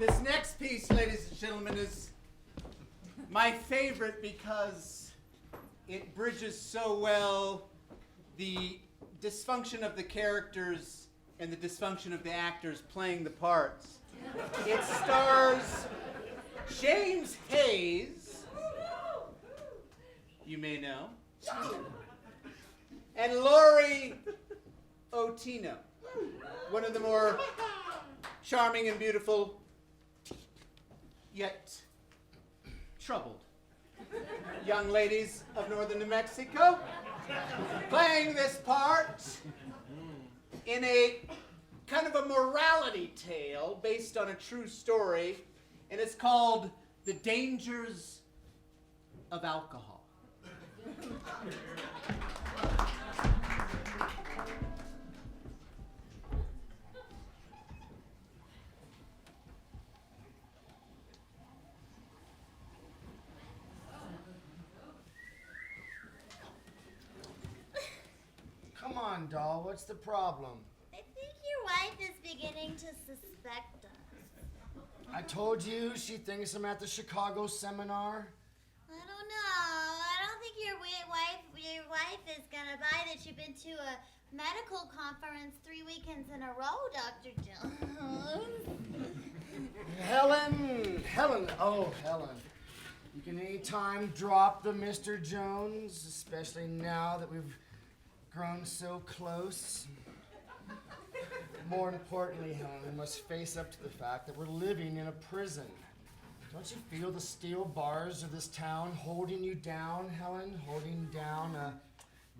This next piece, ladies and gentlemen, is my favorite because it bridges so well the dysfunction of the characters and the dysfunction of the actors playing the parts. It stars James Hayes, you may know, and Laurie Otino, one of the more charming and beautiful, yet troubled young ladies of northern New Mexico, playing this part in a kind of a morality tale based on a true story, and it's called The Dangers of Alcohol. Come on, doll, what's the problem? I think your wife is beginning to suspect us. I told you she thinks I'm at the Chicago seminar. I don't know. I don't think your wife is gonna buy that you've been to a medical conference 3 weekends in a row, Dr. Jones. Helen, oh, Helen. You can anytime drop the Mr. Jones, especially now that we've grown so close. More importantly, Helen, we must face up to the fact that we're living in a prison. Don't you feel the steel bars of this town holding you down, Helen? Holding down a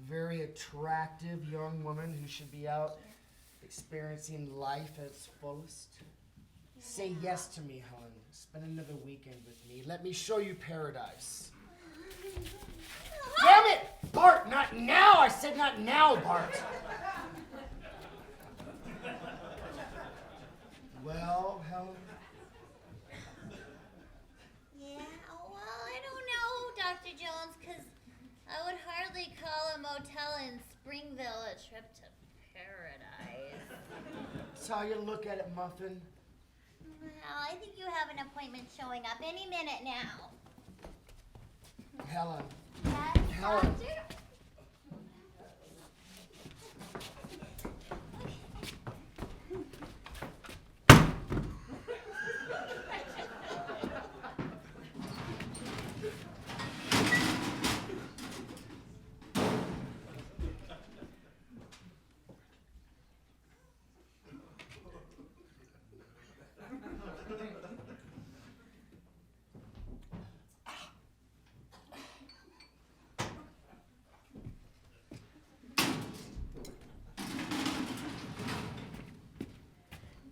very attractive young woman who should be out experiencing life at its fullest? Say yes to me, Helen. Spend another weekend with me. Let me show you paradise. Damn it! Bart, not now! I said not now, Bart. Well, Helen? Yeah, well, I don't know, Dr. Jones, because I would hardly call a motel in Springville a trip to paradise. That's how you look at it, Muffin. Well, I think you have an appointment showing up any minute now. Helen. Yes, Helen. Doctor?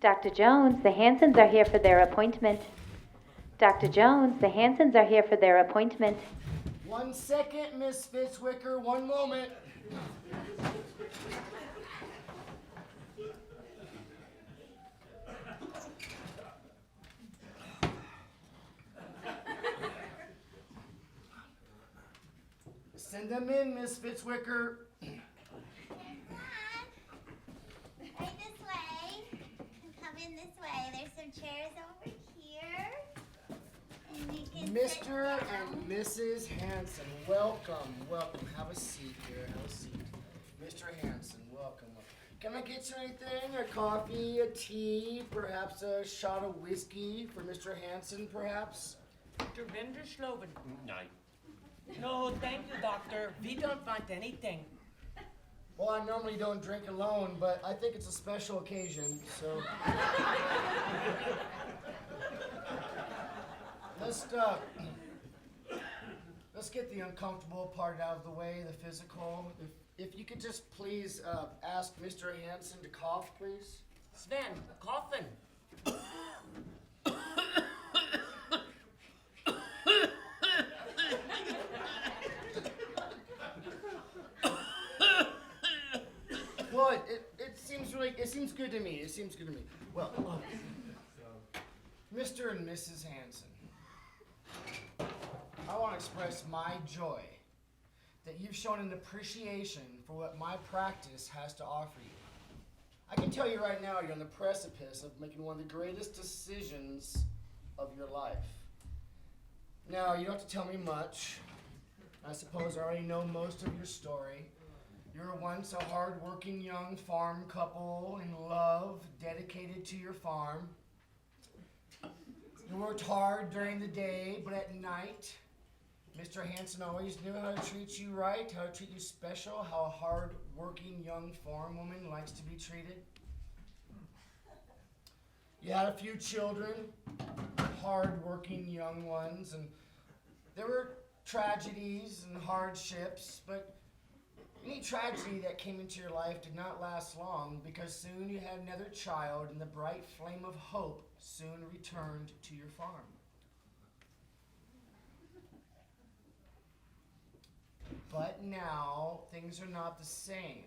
Dr. Jones, the Hansons are here for their appointment. Dr. Jones, the Hansons are here for their appointment. 1 second, Miss Fitzwicker. 1 moment. Send them in, Miss Fitzwicker. Right this way. Come in this way. There's some chairs over here. And you can Mr. and Mrs. Hanson, welcome, welcome. Have a seat here, have a seat. Mr. Hanson, welcome. Can I get you anything? A coffee, a tea, perhaps a shot of whiskey for Mr. Hanson, perhaps? Dr. Vindersloven. No, thank you, doctor. We don't want anything. Well, I normally don't drink alone, but I think it's a special occasion, so... Let's get the uncomfortable part out of the way, the physical. If you could just please ask Mr. Hanson to cough, please. Sven, coffin. What? It seems good to me. It seems good to me. Well, Mr. and Mrs. Hanson, I want to express my joy that you've shown an appreciation for what my practice has to offer you. I can tell you right now, you're on the precipice of making one of the greatest decisions of your life. Now, you don't have to tell me much. I suppose I already know most of your story. You were once a hard-working young farm couple in love, dedicated to your farm. You worked hard during the day, but at night, Mr. Hanson always knew how to treat you right, how to treat you special, how a hard-working young farm woman likes to be treated. You had a few children, hard-working young ones, and there were tragedies and hardships, but any tragedy that came into your life did not last long, because soon you had another child, and the bright flame of hope soon returned to your farm. But now, things are not the same.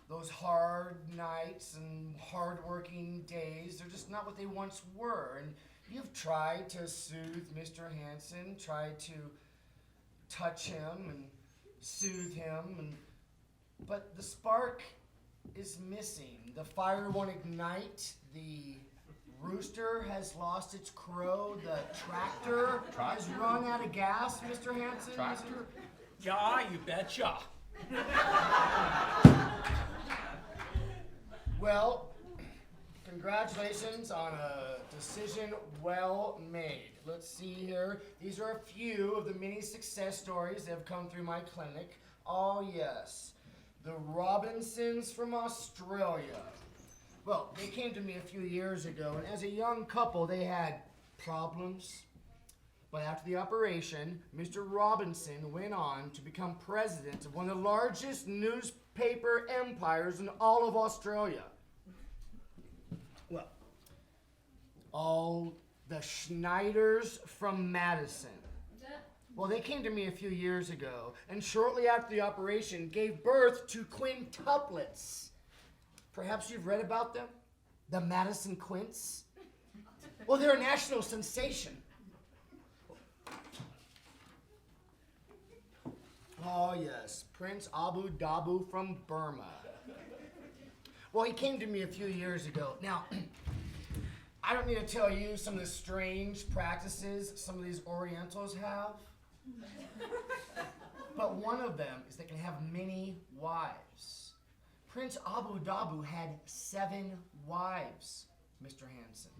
Those hard nights and hard-working days, they're just not what they once were. And you've tried to soothe Mr. Hanson, tried to touch him and soothe him, but the spark is missing. The fire won't ignite. The rooster has lost its crow. The tractor has run out of gas, Mr. Hanson. Tractor? Yeah, you betcha. Well, congratulations on a decision well made. Let's see here. These are a few of the many success stories that have come through my clinic. Oh yes, the Robinsons from Australia. Well, they came to me a few years ago, and as a young couple, they had problems. But after the operation, Mr. Robinson went on to become president of one of the largest newspaper empires in all of Australia. Well, all the Schneiders from Madison. Well, they came to me a few years ago, and shortly after the operation, gave birth to quintuplets. Perhaps you've read about them? The Madison Quints? Well, they're a national sensation. Oh, yes, Prince Abu Dhabi from Burma. Well, he came to me a few years ago. Now, I don't need to tell you some of the strange practices some of these Orientals have. But one of them is they can have many wives. Prince Abu Dhabi had 7 wives, Mr. Hanson.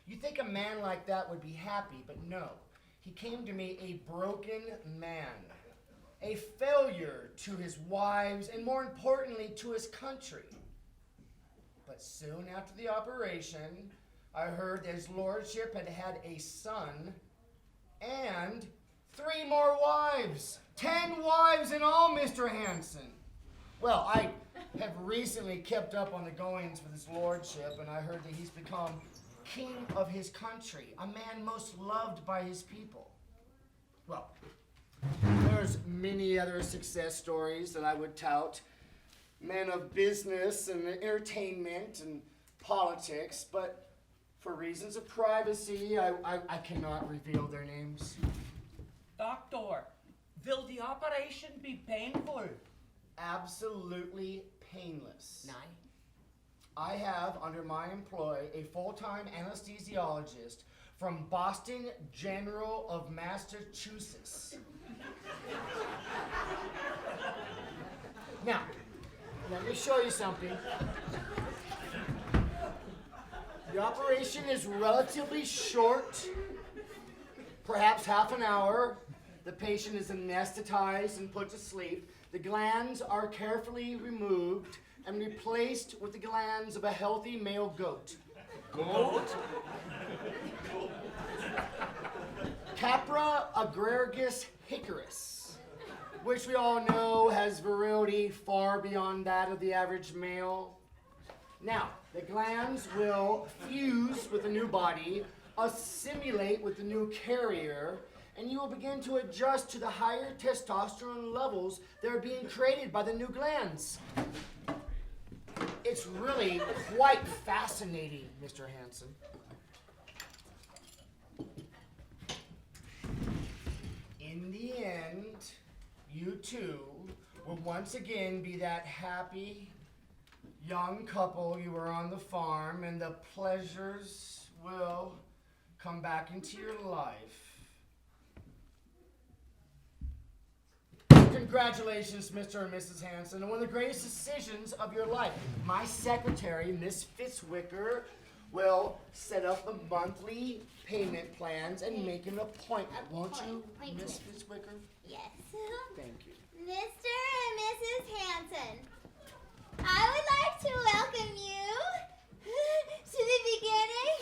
You'd think a man like that would be happy, but no. He came to me a broken man, a failure to his wives, and more importantly, to his country. But soon after the operation, I heard that his lordship had had a son and 3 more wives. 10 wives in all, Mr. Hanson. Well, I have recently kept up on the goings with his lordship, and I heard that he's become king of his country, a man most loved by his people. Well, there's many other success stories that I would tout. Men of business and entertainment and politics, but for reasons of privacy, I cannot reveal their names. Doctor, will the operation be painful? Absolutely painless. Nein. I have under my employ a full-time anesthesiologist from Boston General of Massachusetts. Now, let me show you something. The operation is relatively short, perhaps half an hour. The patient is anesthetized and put to sleep. The glands are carefully removed and replaced with the glands of a healthy male goat. Goat? Capra agaricus hickoris, which we all know has virility far beyond that of the average male. Now, the glands will fuse with the new body, assimilate with the new carrier, and you will begin to adjust to the higher testosterone levels that are being created by the new glands. It's really quite fascinating, Mr. Hanson. In the end, you two will once again be that happy, young couple, you were on the farm, and the pleasures will come back into your life. Congratulations, Mr. and Mrs. Hanson, on one of the greatest decisions of your life. My secretary, Miss Fitzwicker, will set up the monthly payment plans and make an appointment, won't you, Miss Fitzwicker? Yes. Thank you. Mr. and Mrs. Hanson, I would like to welcome you to the beginning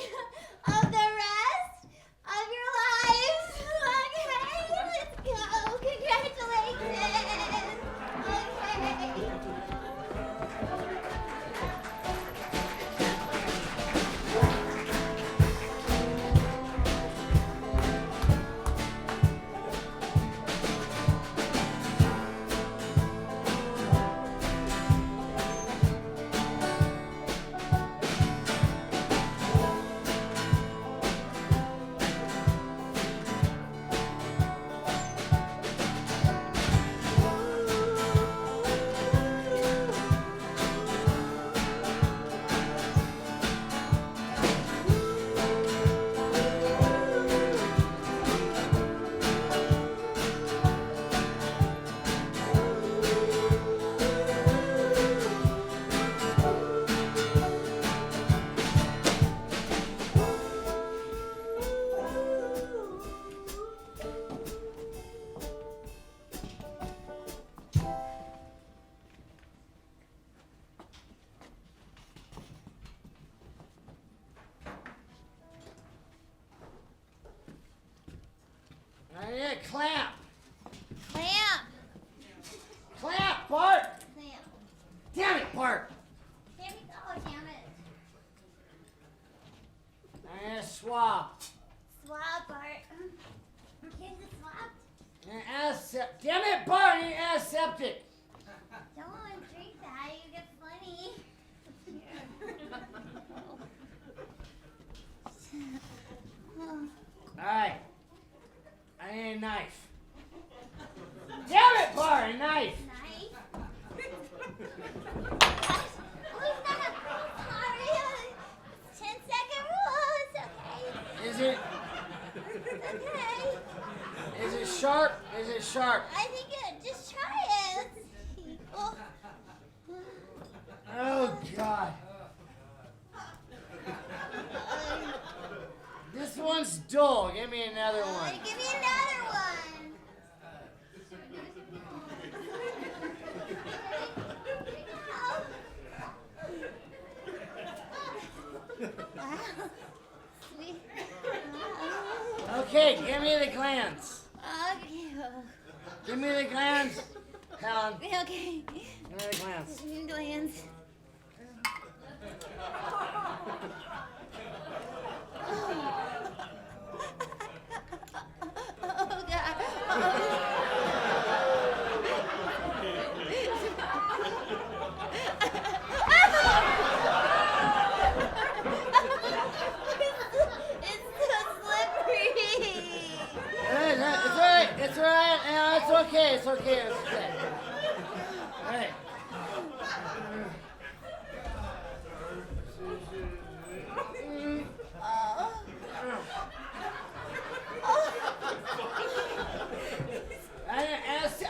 of the rest of your lives. Okay, let's go. Congratulations. Okay. Yeah, clamp. Clamp. Clamp, Bart. Clamp. Damn it, Bart. Damn it. Oh, damn it. Yeah, swab. Swab, Bart. Kids are swabbed. Damn it, Bart, you aseptic. Don't drink that. You get funny. All right. I need a knife. Damn it, Bart, a knife. Nice. Who's that? Sorry. 10-second rule. It's okay. Is it It's okay. is it sharp? Is it sharp? I think just try it. Let's see. Oh. Oh God. This one's dull. Give me another one. Give me another one. Wow. Sweet. Okay, give me the glands. Okay. Give me the glands. Helen, Okay. give me the glands. Glands. Oh, God. It's so slippery. It's alright. It's alright. It's okay. It's okay. It's okay. All right.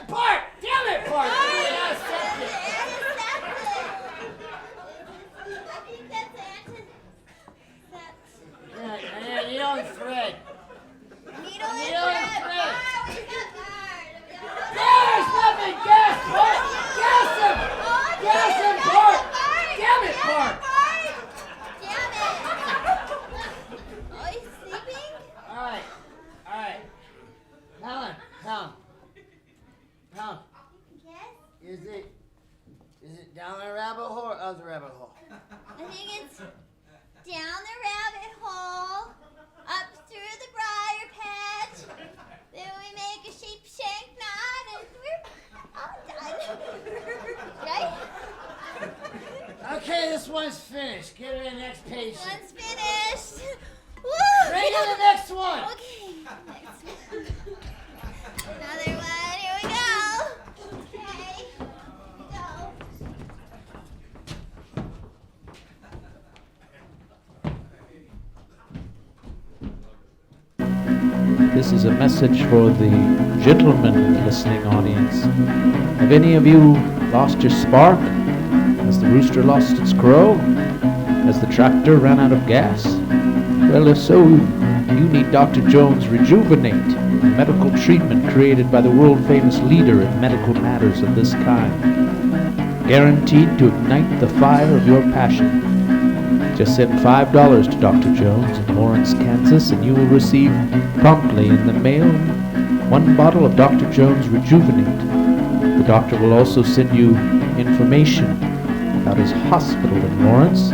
Bart! Damn it, Bart! I think that's Yeah, needle and thread. Needle and Needle and thread. thread. We got guard. There's nothing! Gas, Bart! Gas him! Gas him, Bart! Damn it, Bart! Damn it! Oh, he's sleeping? All right. Helen. Yes? Is it down the rabbit hole or up the rabbit hole? I think it's down the rabbit hole, up through the briar patch, then we make a sheep shank knot, and we're all done. Right? Okay, this one's finished. Get to the next patient. One's finished. Woo! Bring in the next one. Okay, next one. Another one. Here we go. Okay. Here we go. This is a message for the gentlemen in the listening audience. Have any of you lost your spark? Has the rooster lost its crow? Has the tractor run out of gas? Well, if so, you need Dr. Jones' Rejuvenate, a medical treatment created by the world-famous leader in medical matters of this kind. Guaranteed to ignite the fire of your passion. Just send $5 to Dr. Jones in Lawrence, Kansas, and you will receive promptly in the mail 1 bottle of Dr. Jones Rejuvenate. The doctor will also send you information about his hospital in Lawrence.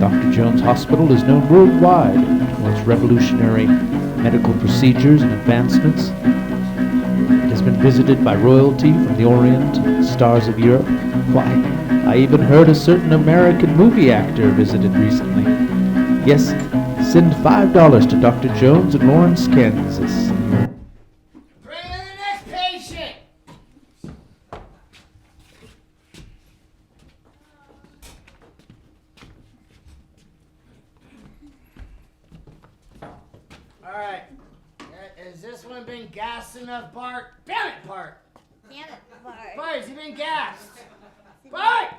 Dr. Jones Hospital is known worldwide for its revolutionary medical procedures and advancements. It has been visited by royalty from the Orient and stars of Europe. Why, I even heard a certain American movie actor visited recently. Yes, send $5 to Dr. Jones in Lawrence, Kansas. Bring in the next patient. All right. Has this one been gassed enough, Bart? Damn it, Bart! Damn it, Bart. Bart, has he been gassed? Bart!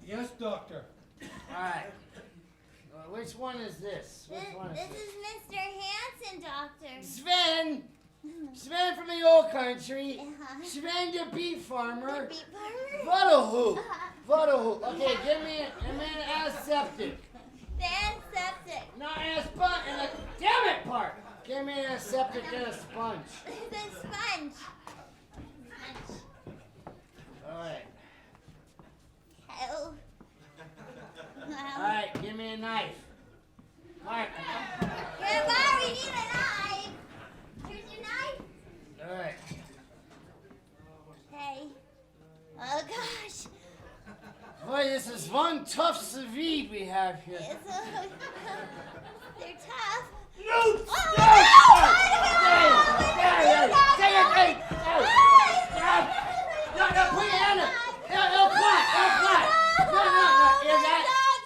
Yes, doctor. All right. Which one is this? Which one This is Mr. Hanson, Doctor. Sven! Sven from the old country. Uh-huh. Sven the beef farmer. Beat farmer. Vadahu. Vadahu. Okay, give me an aseptic. The antiseptic. Not a sponge. Damn it, part. Give me an aseptic and a sponge. The sponge. All right. Oh. All right, give me a knife. Mark. Here, Bart, we need a knife. Here's your knife. All right. Hey. Oh, gosh. Boy, this is one tough ceviche we have here. It's they're tough. No! Oh, No! Take it, take it! No, put your hand up! It'll clap! No,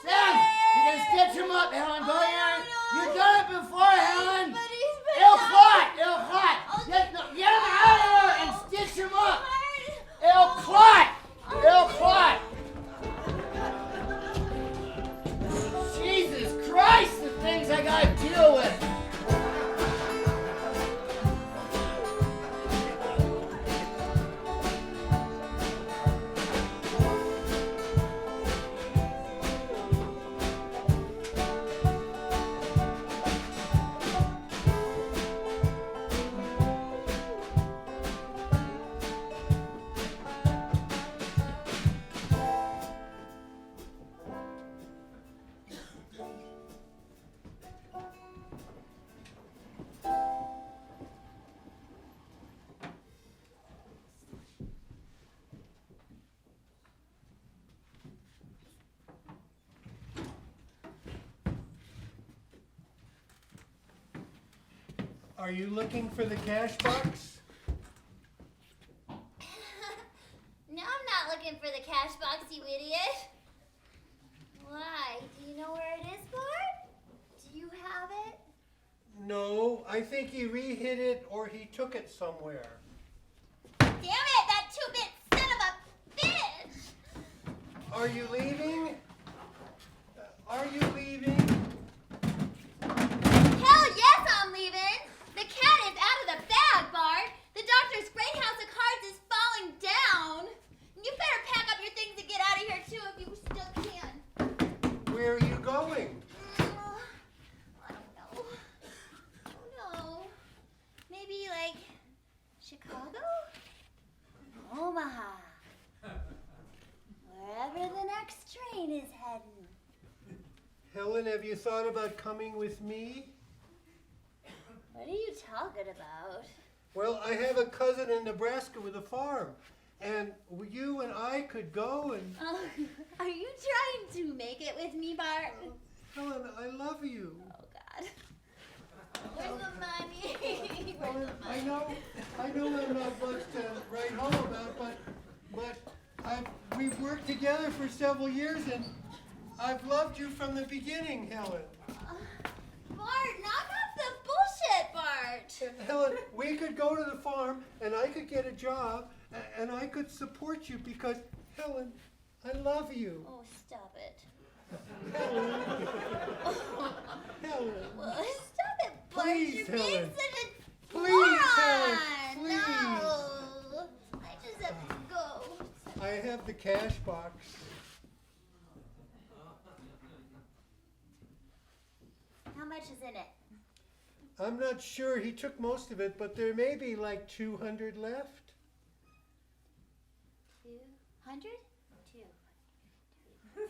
Sam, you can stitch him up, Helen. Go in. You've done it before, Helen. It'll clot! Get him out of there and stitch him up! It'll clot! Jesus Christ, the things I gotta deal with! Are you looking for the cash box? No, I'm not looking for the cash box, you idiot. Why? Do you know where it is, Bart? Do you have it? No, I think he re-hid it or he took it somewhere. Damn it, that two-bit son of a bitch! Are you leaving? Are you leaving? Hell yes, I'm leaving! The cat is out of the bag, Bart! The doctor's great house of cards is falling down! You better pack up your things and get out of here, too, if you still can. Where are you going? I don't know. Oh, no. Maybe, like, Chicago? Omaha. Wherever the next train is heading. Helen, have you thought about coming with me? What are you talking about? Well, I have a cousin in Nebraska with a farm, and you and I could go and... Oh, are you trying to make it with me, Bart? Helen, I love you. Oh, God. Where's the money? Where's the money? I know I'm not much to write home about, but we've worked together for several years, and I've loved you from the beginning, Helen. Bart, knock off the bullshit, Bart. could go to the farm and I could get a job and I could support you because, Helen, I love you. Oh, stop it. Helen. Helen. Well, stop it, Bart. Please, You're being Helen. such a Please, moron. Helen. Please. No. I just have to go. I have the cash box. How much is in it? I'm not sure. He took most of it, but there may be like 200 left. 200? Oh.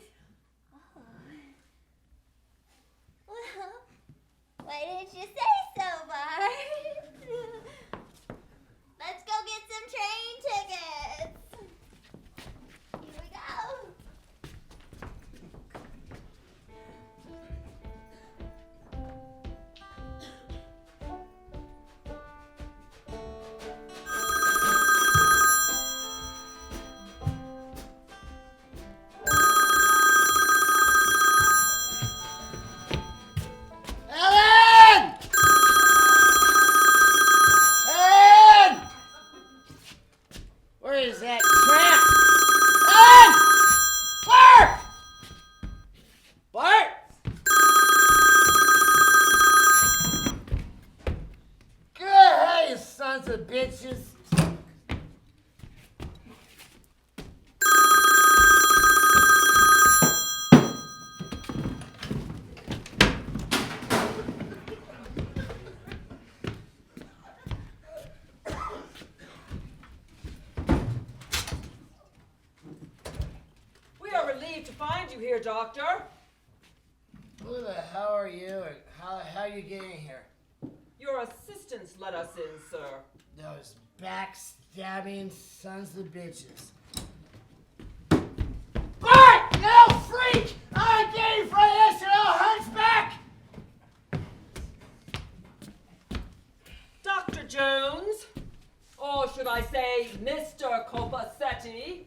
Well, why didn't you say so, Bart? Let's go get some train tickets. Here we go. Ellen! Ellen! Where is that tramp? Ellen! Bart! Bart! Go ahead, you sons of bitches. We are relieved to find you here, Doctor. Who the hell are you and how are you getting here? Your assistants let us in, sir. Those backstabbing sons of bitches. Bart! You little freak! I'm getting for this, you little hunchback! Dr. Jones, or should I say Mr. Copacetti,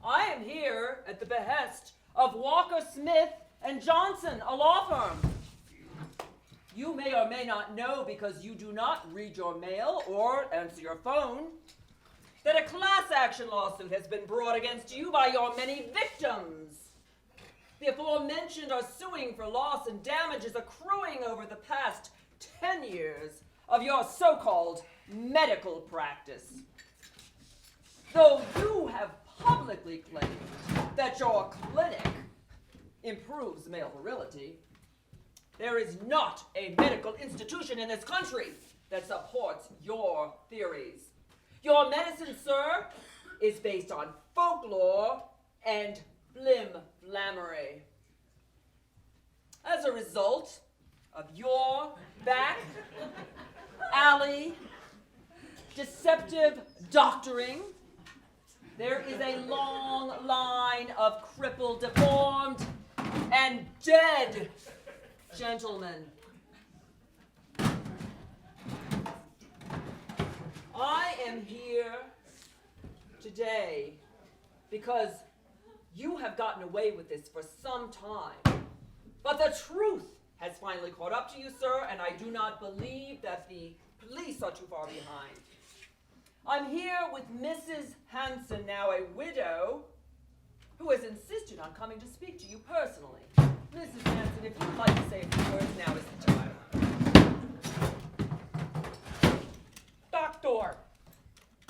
I am here at the behest of Walker Smith and Johnson, a law firm. You may or may not know, because you do not read your mail or answer your phone, that a class action lawsuit has been brought against you by your many victims. The aforementioned are suing for loss and damages accruing over the past 10 years of your so-called medical practice. Though you have publicly claimed that your clinic improves male virility, there is not a medical institution in this country that supports your theories. Your medicine, sir, is based on folklore and flim-flammery. As a result of your back alley deceptive doctoring, there is a long line of crippled, deformed, and dead gentlemen. I am here today because you have gotten away with this for some time. But the truth has finally caught up to you, sir, and I do not believe that the police are too far behind. I'm here with Mrs. Hanson, now a widow, who has insisted on coming to speak to you personally. Mrs. Hanson, if you'd like to say a few words, now is the time. Doctor,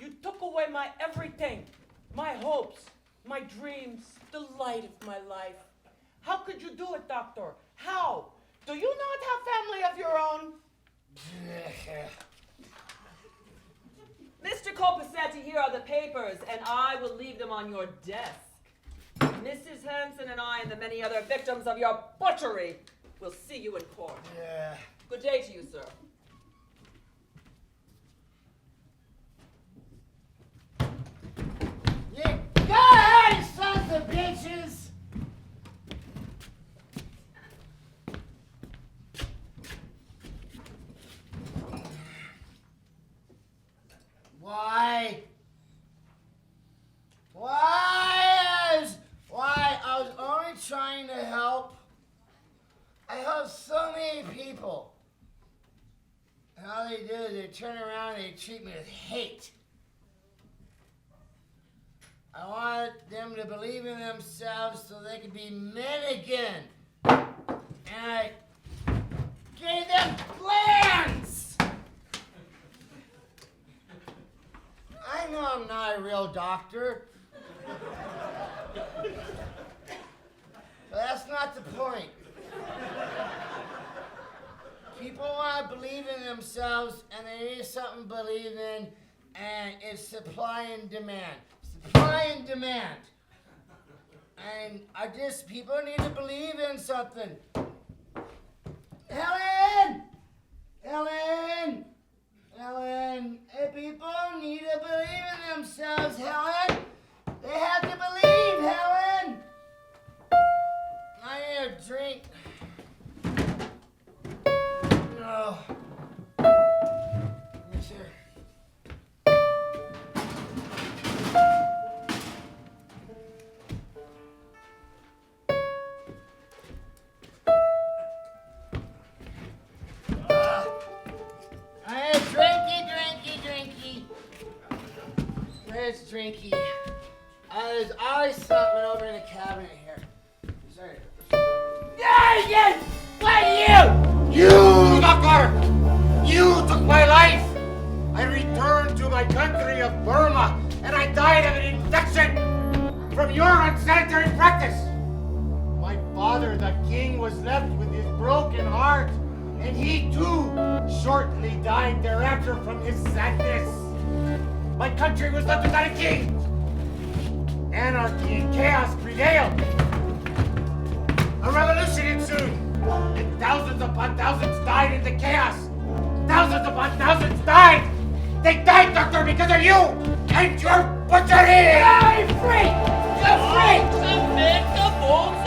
you took away my everything, my hopes, my dreams, the light of my life. How could you do it, doctor? How? Do you not have family of your own? Mr. Copacetti, here are the papers, and I will leave them on your desk. Mrs. Hanson and I and the many other victims of your butchery will see you in court. Good day to you, sir. Yeah, go ahead, you sons of bitches! Why? I was only trying to help. I help so many people. all they do is they turn around and they treat me with hate. I want them to believe in themselves so they can be men again. And I gave them plans! I know I'm not a real doctor. But that's not the point. People want to believe in themselves and they need something to believe in, and it's supply and demand. Supply and demand. And people need to believe in something. Helen! Helen! Helen! People need to believe in themselves, Helen! They have to believe, Helen! I need a drink. No. Let me see. I need a drinky. Where's drinky? There's always something over in the cabinet here. Sorry. Yes! Why you? You, doctor! You took my life! I returned to my country of Burma, and I died of an infection from your unsanitary practice! My father, the king, was left with his broken heart, and he too shortly died thereafter from his sadness. My country was left without a king! Anarchy and chaos prevailed. A revolution ensued, and thousands upon thousands died in the chaos. Thousands upon thousands died. They died, doctor, because of you and your butchery. I'm free! You're free! Submit the bold